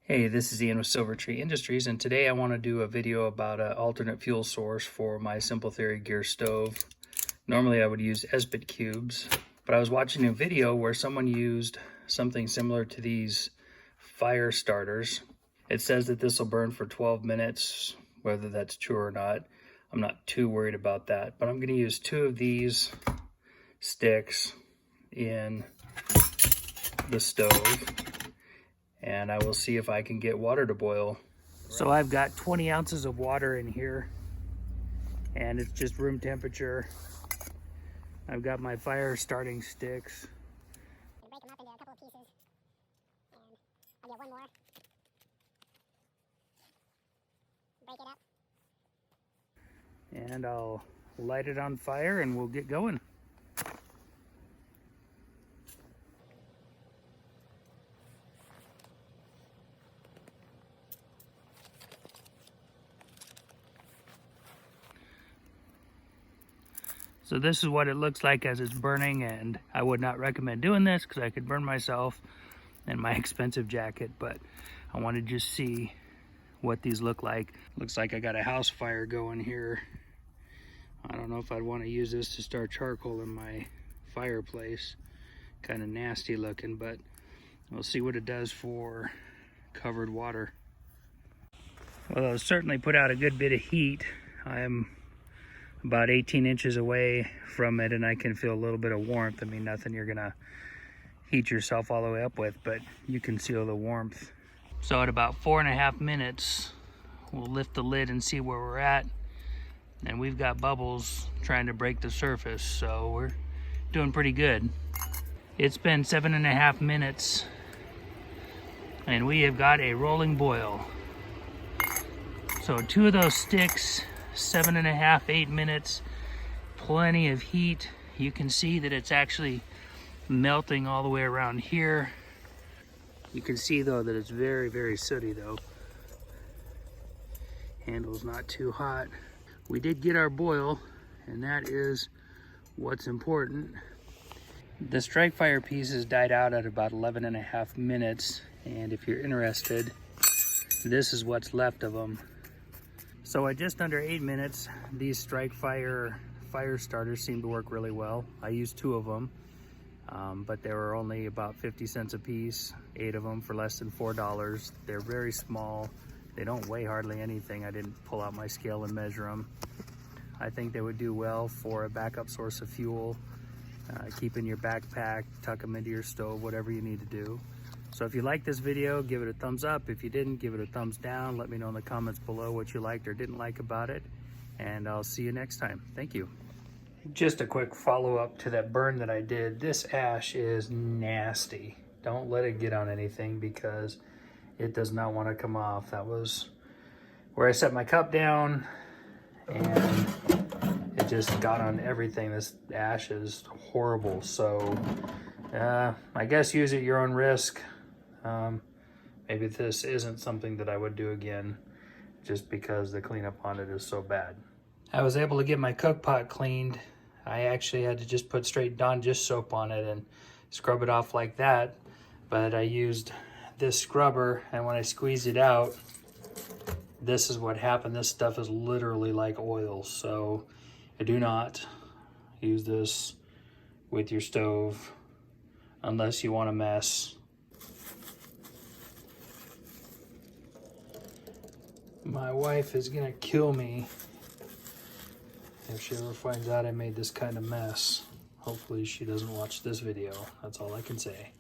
Hey, this is Ian with Silver Tree Industries, and today I want to do a video about an alternate fuel source for my Simple Theory gear stove. Normally I would use Esbit cubes, but I was watching a video where someone used something similar to these fire starters. It says that this will burn for 12 minutes, whether that's true or not. I'm not too worried about that, but I'm going to use 2 of these sticks in the stove, and I will see if I can get water to boil. So I've got 20 ounces of water in here, and it's just room temperature. I've got my fire starting sticks. Break them up into a couple of pieces, and I'll get one more. Break it up. And I'll light it on fire and we'll get going. So this is what it looks like as it's burning, and I would not recommend doing this because I could burn myself and my expensive jacket, but I want to just see what these look like. Looks like I got a house fire going here. I don't know if I'd want to use this to start charcoal in my fireplace. Kind of nasty looking, but we'll see what it does for covered water. Well, it'll certainly put out a good bit of heat. I'm about 18 inches away from it and I can feel a little bit of warmth. I mean, nothing you're gonna heat yourself all the way up with, but you can feel the warmth. So at about 4.5 minutes, we'll lift the lid and see where we're at. And we've got bubbles trying to break the surface, so we're doing pretty good. It's been 7.5 minutes and we have got a rolling boil. So 2 of those sticks, 7.5, 8 minutes, plenty of heat. You can see that it's actually melting all the way around here. You can see though that it's very, very sooty though. Handle's not too hot. We did get our boil, and that is what's important. The strike fire pieces died out at about 11.5 minutes, and if you're interested, this is what's left of them. So at just under 8 minutes, these strike fire starters seem to work really well. I used 2 of them, but they were only about 50 cents a piece, 8 of them for less than $4. They're very small. They don't weigh hardly anything. I didn't pull out my scale and measure them. I think they would do well for a backup source of fuel. Keep in your backpack, tuck them into your stove, whatever you need to do. So if you liked this video, give it a thumbs up. If you didn't, give it a thumbs down. Let me know in the comments below what you liked or didn't like about it. And I'll see you next time. Thank you. Just a quick follow-up to that burn that I did. This ash is nasty. Don't let it get on anything because it does not want to come off. That was where I set my cup down and it just got on everything. This ash is horrible. So I guess use it at your own risk. Maybe this isn't something that I would do again just because the cleanup on it is so bad. I was able to get my cook pot cleaned. I actually had to just put straight Dawn dish soap on it and scrub it off like that, but I used this scrubber, and when I squeezed it out, this is what happened. This stuff is literally like oil, so I do not use this with your stove unless you want to mess. My wife is gonna kill me if she ever finds out I made this kind of mess. Hopefully she doesn't watch this video. That's all I can say.